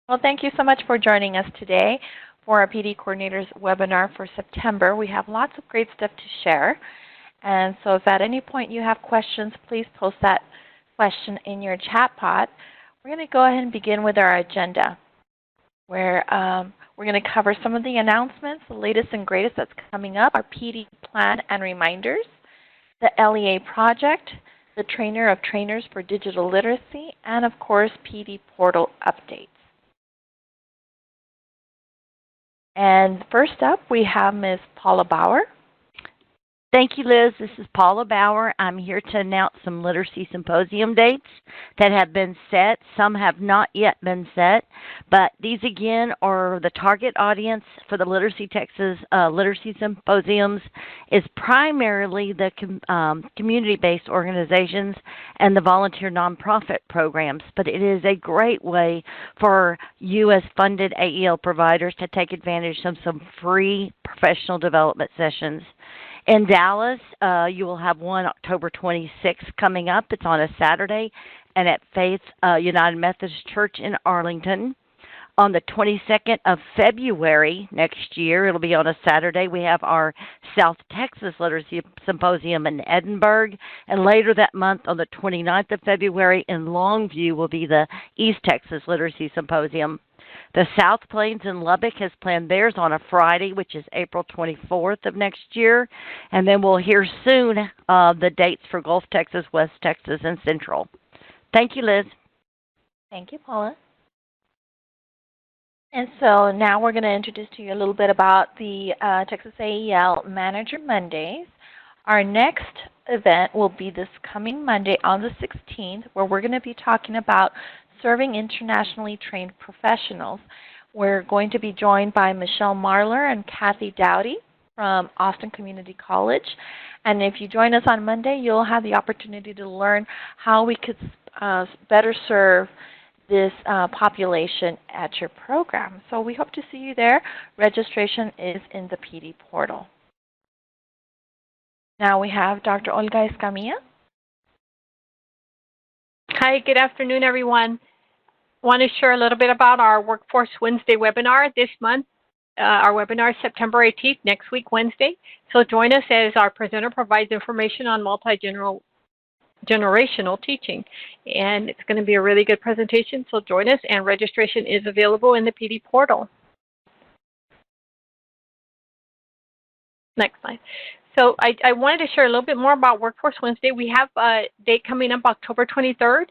Well, thank you so much for joining us today for our PD Coordinators webinar for September. We have lots of great stuff to share. And so if at any point you have questions, please post that question in your chat pod. We're going to go ahead and begin with our agenda, where we're going to cover some of the announcements, the latest and greatest that's coming up, our PD plan and reminders, the LEA project, the trainer of trainers for digital literacy, and of course, PD portal updates. And first up, we have Ms. Paula Bauer. Thank you, Liz. This is Paula Bauer. I'm here to announce some literacy symposium dates that have been set. Some have not yet been set, but these again are the target audience for the Literacy Texas Literacy Symposiums is primarily the community-based organizations and the volunteer nonprofit programs, but it is a great way for U.S.-funded AEL providers to take advantage of some free professional development sessions. In Dallas, you will have one October 26th coming up. It's on a Saturday, and at Faith United Methodist Church in Arlington. On the 22nd of February next year, it'll be on a Saturday, we have our South Texas Literacy Symposium in Edinburgh. And later that month, on the 29th of February in Longview, will be the East Texas Literacy Symposium. The South Plains in Lubbock has planned theirs on a Friday, which is April 24th of next year. And then we'll hear soon the dates for Gulf Texas, West Texas, and Central. Thank you, Liz. Thank you, Paula. And so now we're going to introduce to you a little bit about the Texas AEL Manager Mondays. Our next event will be this coming Monday on the 16th, where we're going to be talking about serving internationally trained professionals. We're going to be joined by Michelle Marler and Kathy Dowdy from Austin Community College. And if you join us on Monday, you'll have the opportunity to learn how we could better serve this population at your program. So we hope to see you there. Registration is in the PD portal. Now we have Dr. Olga Escamilla. Hi, good afternoon, everyone. I want to share a little bit about our Workforce Wednesday webinar this month. Our webinar is September 18th, next week, Wednesday. So join us as our presenter provides information on multi-generational teaching. And it's going to be a really good presentation, so join us, and registration is available in the PD portal. Next slide. So I wanted to share a little bit more about Workforce Wednesday. We have a date coming up October 23rd,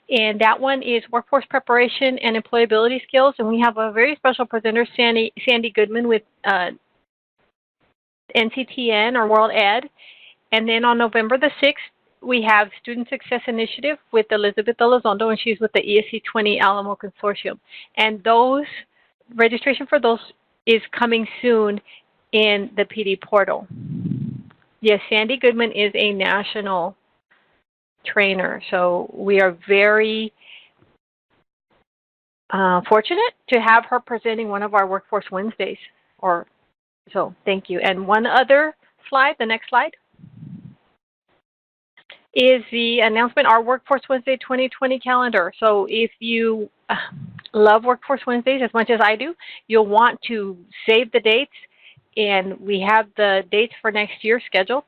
and that one is Workforce Preparation and Employability Skills. And we have a very special presenter, Sandy Goodman with NCTN or World Ed. And then on November the 6th, we have Student Success Initiative with Elizabeth Elizondo, and she's with the ESC 20 Alamo Consortium. And those registration for those is coming soon in the PD portal. Yes, Sandy Goodman is a national trainer, so we are very fortunate to have her presenting one of our Workforce Wednesdays. So thank you. And one other slide, the next slide, is the announcement, our Workforce Wednesday 2020 calendar. So if you love Workforce Wednesdays as much as I do, you'll want to save the dates. And we have the dates for next year scheduled,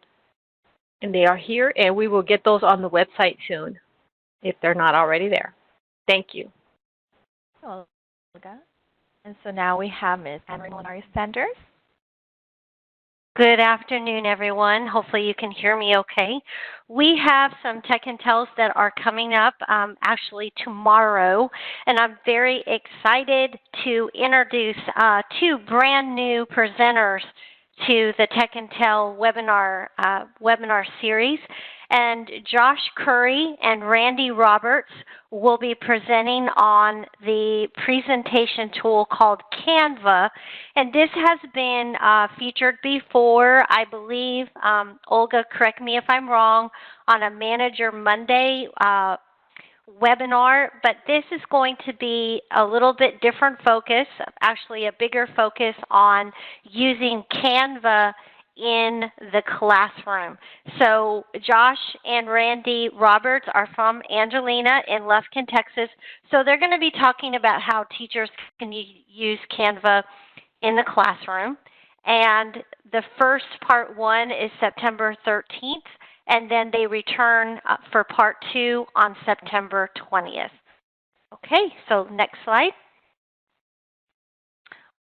and they are here, and we will get those on the website soon if they're not already there. Thank you. And so now we have Ms. Anna Sanders. Good afternoon, everyone. Hopefully you can hear me okay. We have some Tech and Tells that are coming up actually tomorrow, and I'm very excited to introduce two brand new presenters to the Tech and Tell webinar series. And Josh Curry and Randy Roberts will be presenting on the presentation tool called Canva. And this has been featured before, I believe, Olga, correct me if I'm wrong, on a Manager Monday webinar. But this is going to be a little bit different focus, actually a bigger focus on using Canva in the classroom. So Josh and Randy Roberts are from Angelina in Lufkin, Texas. So they're going to be talking about how teachers can use Canva in the classroom. And the first part 1 is September 13th, and then they return for part 2 on September 20th. Okay, so next slide.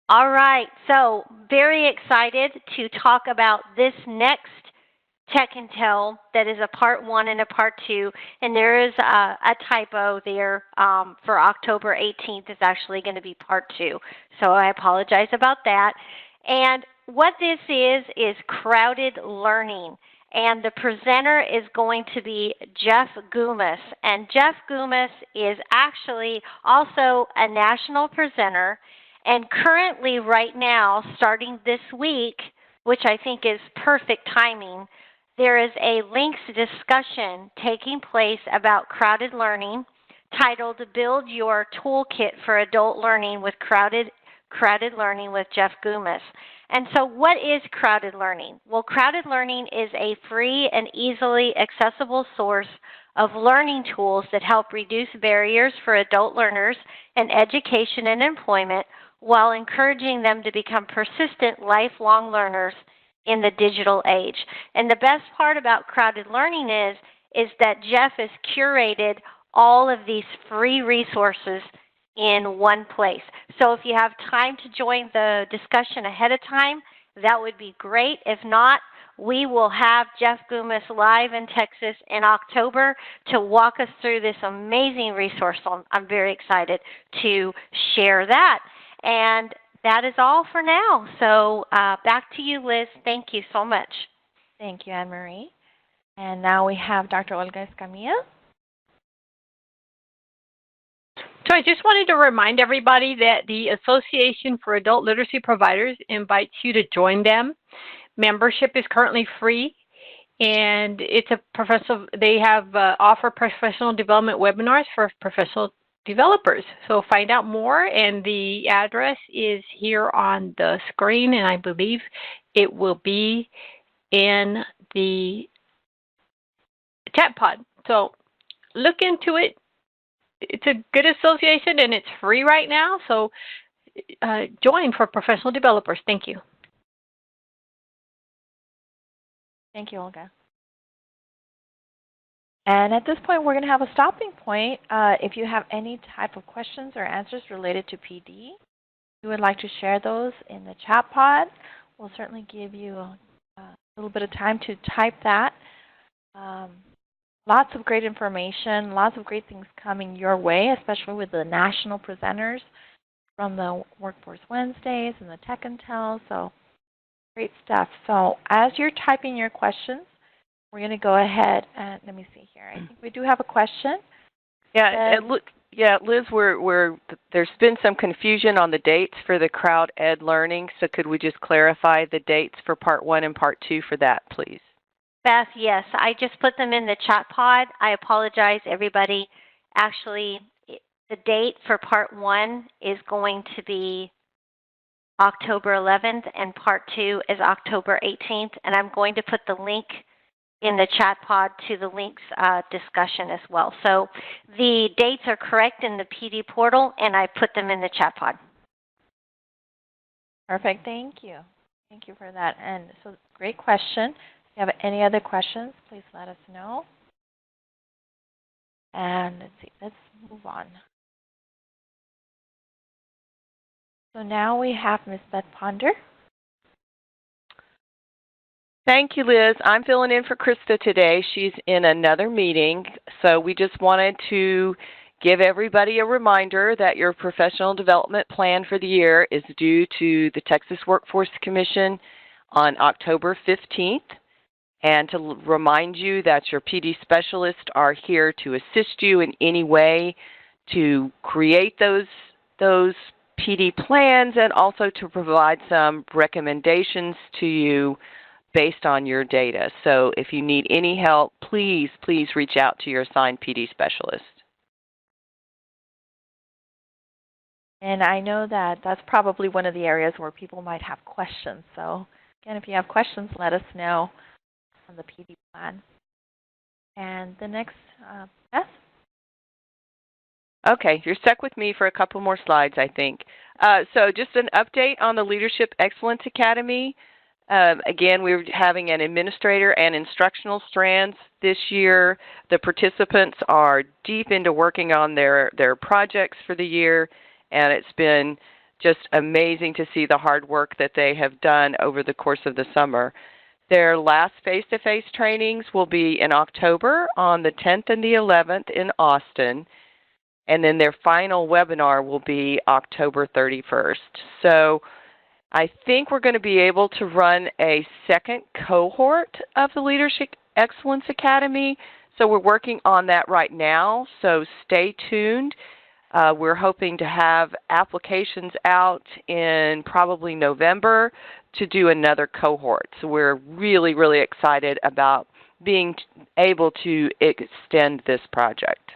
All right, so very excited to talk about this next Tech and Tell that is a part 1 and a part 2, and there is a typo there for October 18th. It's actually going to be part 2, so I apologize about that. And what this is crowded learning, and the presenter is going to be Jeff Gumas, and Jeff Gumas is actually also a national presenter. And currently, right now, starting this week, which I think is perfect timing, there is a links discussion taking place about crowded learning titled Build Your Toolkit for Adult Learning with Crowded Learning with Jeff Gumas. And so what is crowded learning? Well, crowded learning is a free and easily accessible source of learning tools that help reduce barriers for adult learners in education and employment, while encouraging them to become persistent lifelong learners in the digital age. And the best part about crowded learning is that Jeff has curated all of these free resources in one place. So if you have time to join the discussion ahead of time, that would be great. If not, we will have Jeff Gumas live in Texas in October to walk us through this amazing resource. I'm very excited to share that. And that is all for now. So back to you, Liz. Thank you so much. Thank you, Anne-Marie. And now we have Dr. Olga Escamilla. So I just wanted to remind everybody that the Association for Adult Literacy Providers invites you to join them. Membership is currently free, and it's a they have offer professional development webinars for professional developers. So find out more, and the address is here on the screen, and I believe it will be in the chat pod. So look into it. It's a good association, and it's free right now, so join for professional developers. Thank you. Thank you, Olga. And at this point, we're going to have a stopping point. If you have any type of questions or answers related to PD, you would like to share those in the chat pod, we'll certainly give you a little bit of time to type that. Lots of great information, lots of great things coming your way, especially with the national presenters from the Workforce Wednesdays and the Tech and Tell. So great stuff. So as you're typing your questions, we're going to go ahead and let me see here. I think we do have a question. Yeah, Liz, there's been some confusion on the dates for the Crowd Ed Learning. So could we just clarify the dates for Part 1 and Part 2 for that, please? Beth, yes, I just put them in the chat pod. I apologize, everybody. Actually, the date for Part 1 is going to be October 11th, and Part 2 is October 18th. And I'm going to put the link in the chat pod to the links discussion as well. So the dates are correct in the PD portal, and I put them in the chat pod. Perfect. Thank you. Thank you for that. And so great question. If you have any other questions, please let us know. And let's see, let's move on. So now we have Ms. Beth Ponder. Thank you, Liz. I'm filling in for Krista today. She's in another meeting, so we just wanted to give everybody a reminder that your professional development plan for the year is due to the Texas Workforce Commission on October 15th, and to remind you that your PD specialists are here to assist you in any way to create those PD plans, and also to provide some recommendations to you based on your data. So if you need any help, please reach out to your assigned PD specialist. And I know that that's probably one of the areas where people might have questions. So Again, if you have questions, let us know on the PD plan. And the next, Beth? Okay, you're stuck with me for a couple more slides, I think. So just an update on the Leadership Excellence Academy. Again, we're having an administrator and instructional strands this year. The participants are deep into working on their projects for the year, and it's been just amazing to see the hard work that they have done over the course of the summer. Their last face-to-face trainings will be in October on the 10th and the 11th in Austin. And then their final webinar will be October 31st. So I think we're going to be able to run a second cohort of the Leadership Excellence Academy. So we're working on that right now, so stay tuned. We're hoping to have applications out in probably November to do another cohort. So we're really, really excited about being able to extend this project.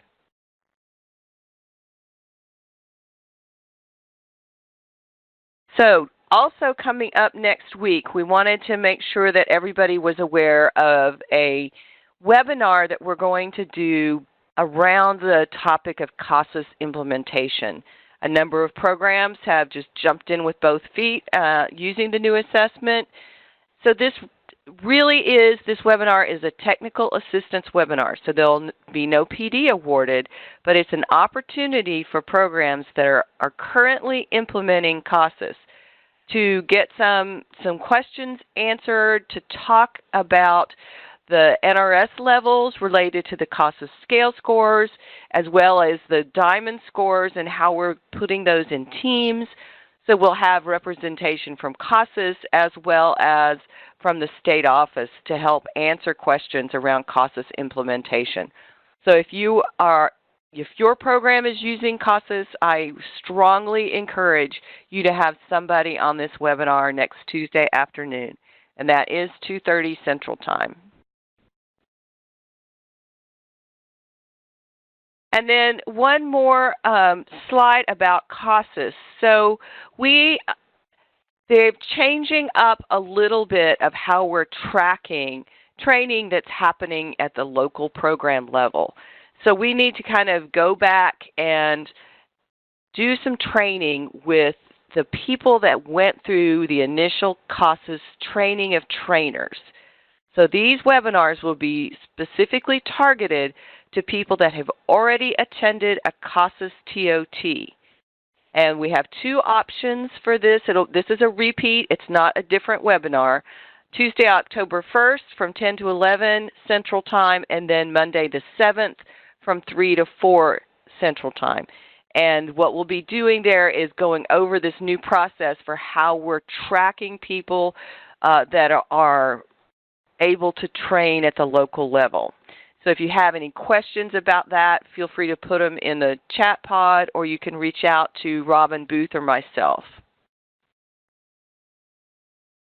So also coming up next week, we wanted to make sure that everybody was aware of a webinar that we're going to do around the topic of CASAS implementation. A number of programs have just jumped in with both feet using the new assessment. So this webinar is a technical assistance webinar, so there'll be no PD awarded, but it's an opportunity for programs that are currently implementing CASAS to get some questions answered, to talk about the NRS levels related to the CASAS scale scores, as well as the diamond scores and how we're putting those in teams. So we'll have representation from CASAS as well as from the state office to help answer questions around CASAS implementation. So if your program is using CASAS, I strongly encourage you to have somebody on this webinar next Tuesday afternoon, and that is 2:30 Central Time. And then one more slide about CASAS. So they're changing up a little bit of how we're tracking training that's happening at the local program level. So we need to kind of go back and do some training with the people that went through the initial CASAS training of trainers. So these webinars will be specifically targeted to people that have already attended a CASAS TOT. And we have two options for this. This is a repeat. It's not a different webinar. Tuesday, October 1st from 10 to 11 Central Time, and then Monday the 7th from 3 to 4 Central Time. And what we'll be doing there is going over this new process for how we're tracking people that are able to train at the local level. So if you have any questions about that, feel free to put them in the chat pod, or you can reach out to Robin Booth or myself.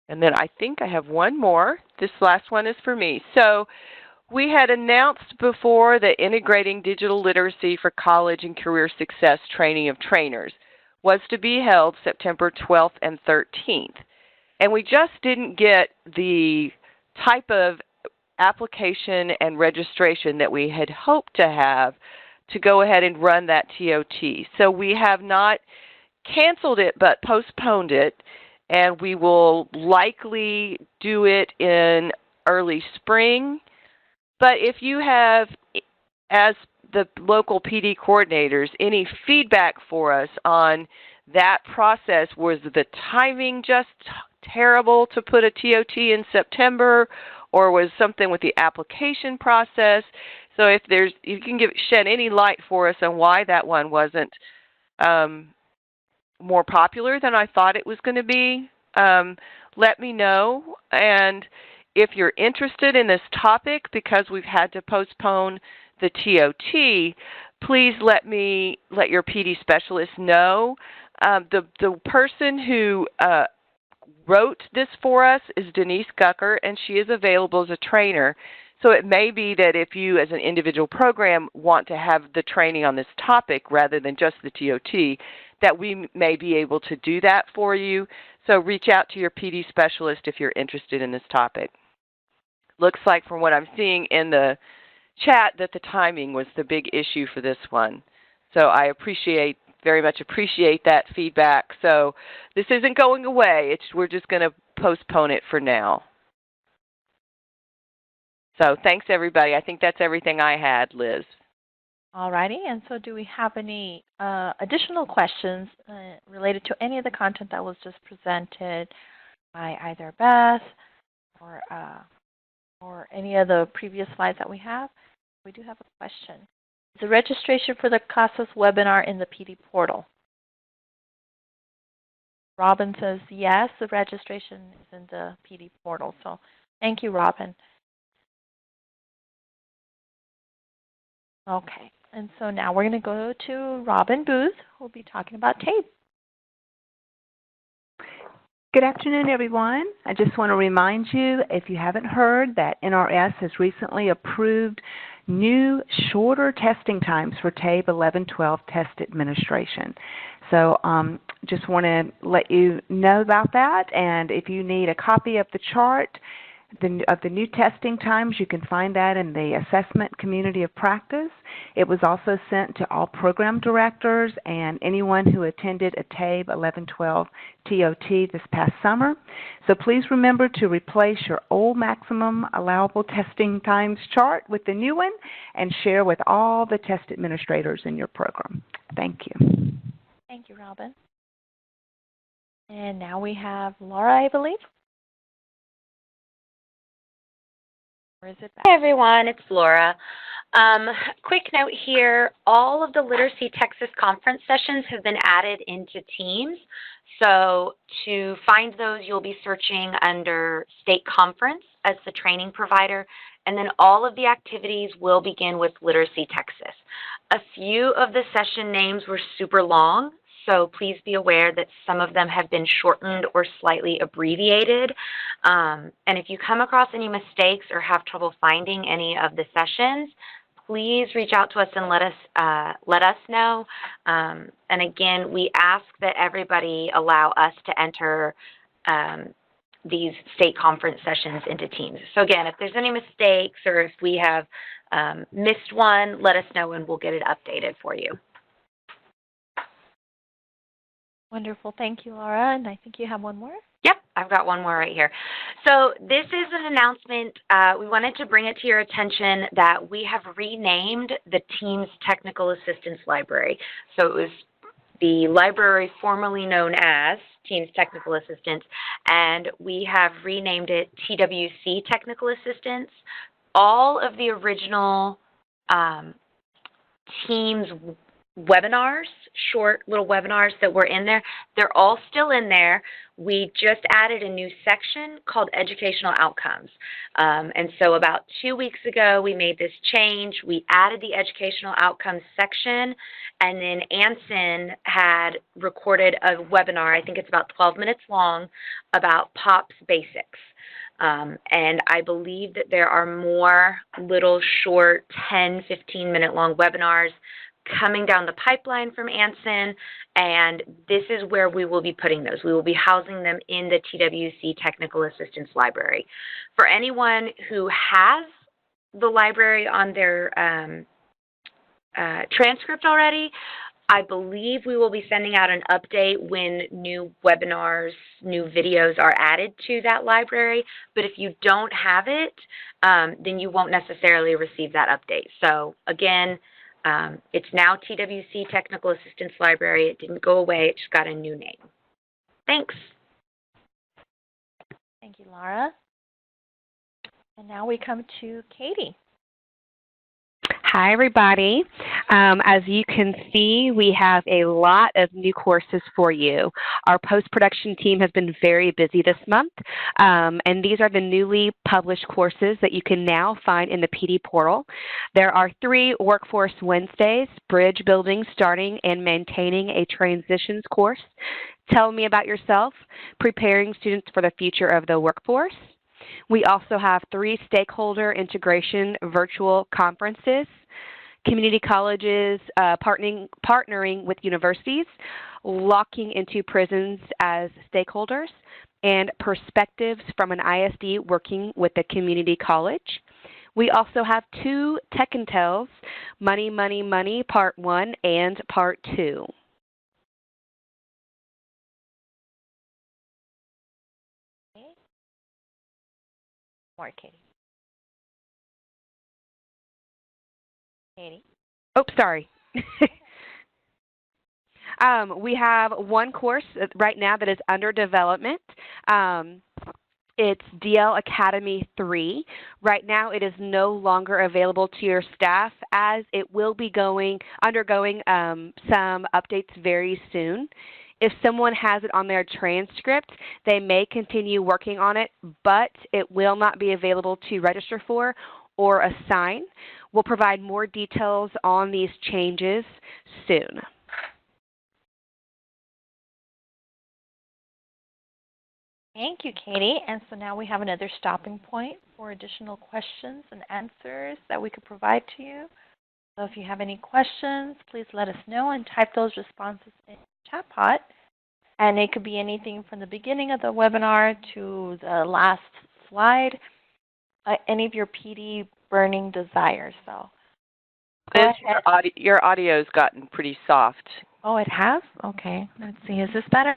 And then I think I have one more. This last one is for me. So we had announced before that integrating digital literacy for college and career success training of trainers was to be held September 12th and 13th. And we just didn't get the type of application and registration that we had hoped to have to go ahead and run that TOT. So we have not canceled it but postponed it, and we will likely do it in early spring. But if you have, as the local PD coordinators, any feedback for us on that process, was the timing just terrible to put a TOT in September, or was something with the application process? So if you can shed any light for us on why that one wasn't more popular than I thought it was going to be, let me know. And if you're interested in this topic, because we've had to postpone the TOT, please let your PD specialist know. The person who wrote this for us is Denise Gucker, and she is available as a trainer. So it may be that if you as an individual program want to have the training on this topic rather than just the TOT, that we may be able to do that for you. So reach out to your PD specialist if you're interested in this topic. Looks like from what I'm seeing in the chat that the timing was the big issue for this one. So I very much appreciate that feedback. So this isn't going away. We're just going to postpone it for now. So thanks, everybody. I think that's everything I had, Liz. All righty. And so do we have any additional questions related to any of the content that was just presented by either Beth or any of the previous slides that we have? We do have a question. Is the registration for the CASAS webinar in the PD portal? Robin says yes, the registration is in the PD portal. So thank you, Robin. Okay, and so now we're going to go to Robin Booth, who will be talking about TABE. Good afternoon, everyone. I just want to remind you, if you haven't heard, that NRS has recently approved new, shorter testing times for TABE 1112 test administration. So just want to let you know about that. And if you need a copy of the chart of the new testing times, you can find that in the assessment community of practice. It was also sent to all program directors and anyone who attended a TABE 1112 TOT this past summer. So please remember to replace your old maximum allowable testing times chart with the new one and share with all the test administrators in your program. Thank you. Thank you, Robin. And now we have Laura, I believe. Or is it back? Hi, everyone. It's Laura. Quick note here, all of the Literacy Texas conference sessions have been added into Teams. So to find those, you'll be searching under State Conference as the training provider, and then all of the activities will begin with Literacy Texas. A few of the session names were super long, so please be aware that some of them have been shortened or slightly abbreviated. And if you come across any mistakes or have trouble finding any of the sessions, please reach out to us and let us know. And again, we ask that everybody allow us to enter these state conference sessions into Teams. So again, if there's any mistakes or if we have missed one, let us know and we'll get it updated for you. Wonderful. Thank you, Laura. And I think you have one more. Yep, I've got one more right here. So this is an announcement. We wanted to bring it to your attention that we have renamed the Teams Technical Assistance Library. So it was the library formerly known as Teams Technical Assistance, and we have renamed it TWC Technical Assistance. All of the original Teams webinars, short little webinars that were in there, they're all still in there. We just added a new section called Educational Outcomes. And so about 2 weeks ago, we made this change. We added the Educational Outcomes section, and then Anson had recorded a webinar, I think it's about 12 minutes long, about POPs basics. And I believe that there are more little short 10, 15-minute long webinars coming down the pipeline from Anson, and this is where we will be putting those. We will be housing them in the TWC Technical Assistance Library. For anyone who has the library on their transcript already, I believe we will be sending out an update when new webinars, new videos are added to that library. But if you don't have it, then you won't necessarily receive that update. So again, it's now TWC Technical Assistance Library. It didn't go away. It just got a new name. Thanks. Thank you, Laura. And now we come to Katie. Hi, everybody. As you can see, we have a lot of new courses for you. Our post-production team has been very busy this month, and these are the newly published courses that you can now find in the PD portal. There are 3 Workforce Wednesdays, Bridge Building, Starting and Maintaining a Transitions course, Tell Me About Yourself, Preparing Students for the Future of the Workforce. We also have 3 stakeholder integration virtual conferences, community colleges partnering with universities, locking into prisons as stakeholders, and perspectives from an ISD working with a community college. We also have 2 Tech and Tells, Money, Money, Money, Part 1 and Part 2. Okay. More, Katie. Katie. Oh, sorry. We have 1 course right now that is under development. It's DL Academy 3. Right now it is no longer available to your staff as it will be undergoing some updates very soon. If someone has it on their transcript, they may continue working on it, but it will not be available to register for or assign. We'll provide more details on these changes soon. Thank you, Katie. And so now we have another stopping point for additional questions and answers that we could provide to you. So if you have any questions, please let us know and type those responses in the chat pod. And it could be anything from the beginning of the webinar to the last slide, any of your PD burning desires. So Liz, your audio's gotten pretty soft. Oh, it has? Okay. Let's see. Is this better?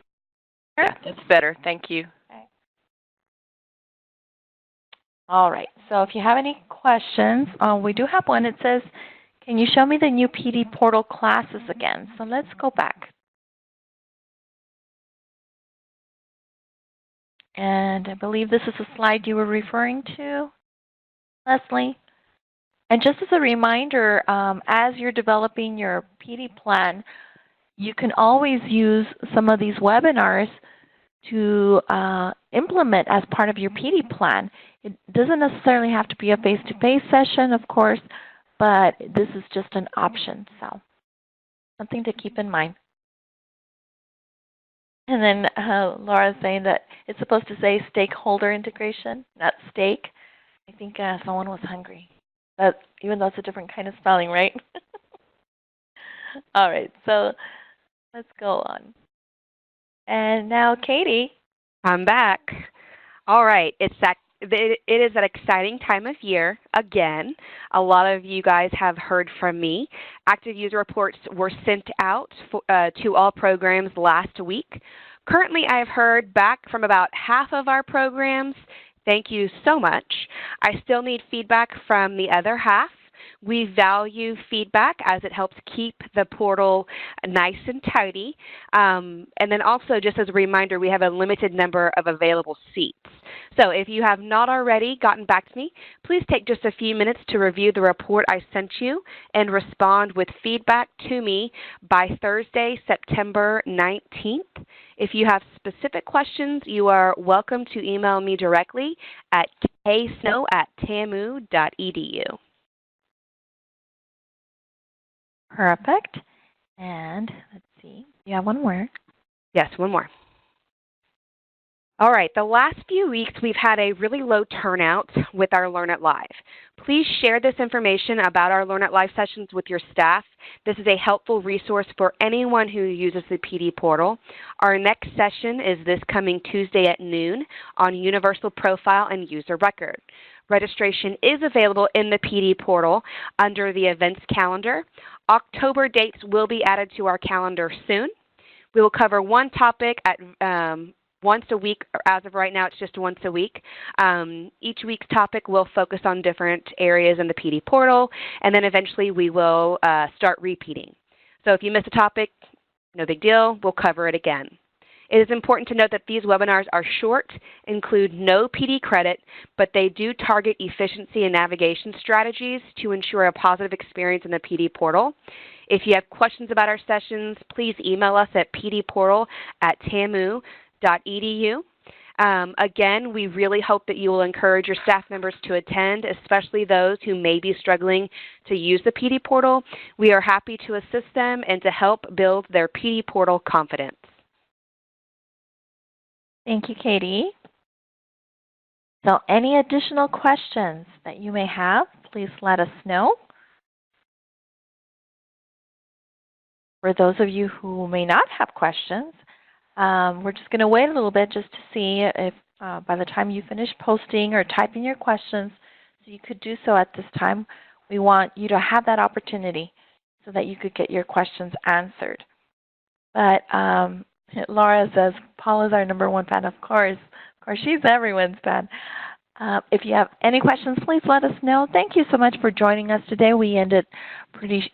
Yeah, that's better. Thank you. Okay. All right. So if you have any questions, we do have one. It says, can you show me the new PD portal classes again? So let's go back. And I believe this is a slide you were referring to, Leslie. And just as a reminder, as you're developing your PD plan, you can always use some of these webinars to implement as part of your PD plan. It doesn't necessarily have to be a face-to-face session, of course, but this is just an option, so something to keep in mind. And then Laura's saying that it's supposed to say stakeholder integration, not steak. I think someone was hungry, but even though it's a different kind of spelling, right? All right, so let's go on. And now, Katie. I'm back. All right, it is an exciting time of year. Again, a lot of you guys have heard from me. Active user reports were sent out to all programs last week. Currently, I've heard back from about half of our programs. Thank you so much. I still need feedback from the other half. We value feedback as it helps keep the portal nice and tidy. And then also, just as a reminder, we have a limited number of available seats. So if you have not already gotten back to me, please take just a few minutes to review the report I sent you and respond with feedback to me by Thursday, September 19th. If you have specific questions, you are welcome to email me directly at ksnow@tamu.edu. Perfect. And let's see. You have one more. Yes, one more. All right, the last few weeks we've had a really low turnout with our Learn It Live. Please share this information about our Learn It Live sessions with your staff. This is a helpful resource for anyone who uses the PD portal. Our next session is this coming Tuesday at noon on Universal Profile and User Record. Registration is available in the PD portal under the events calendar. October dates will be added to our calendar soon. We will cover one topic at once a week. As of right now, it's just once a week. Each week's topic will focus on different areas in the PD portal, and then eventually we will start repeating. So if you miss a topic, no big deal, we'll cover it again. It is important to note that these webinars are short, include no PD credit, but they do target efficiency and navigation strategies to ensure a positive experience in the PD portal. If you have questions about our sessions, please email us at pdportal@tamu.edu. Again, we really hope that you will encourage your staff members to attend, especially those who may be struggling to use the PD portal. We are happy to assist them and to help build their PD portal confidence. Thank you, Katie. So any additional questions that you may have, please let us know. For those of you who may not have questions, we're just going to wait a little bit just to see if by the time you finish posting or typing your questions, so you could do so at this time. We want you to have that opportunity so that you could get your questions answered. But Laura says, Paul is our #1 fan, of course. Of course, she's everyone's fan. If you have any questions, please let us know. Thank you so much for joining us today. We ended pretty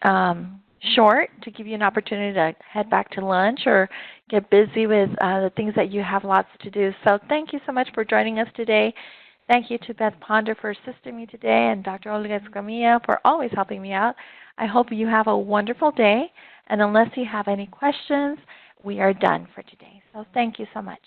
short to give you an opportunity to head back to lunch or get busy with the things that you have lots to do. So thank you so much for joining us today. Thank you to Beth Ponder for assisting me today and Dr. Olga Escamilla for always helping me out. I hope you have a wonderful day. And unless you have any questions, we are done for today. So thank you so much.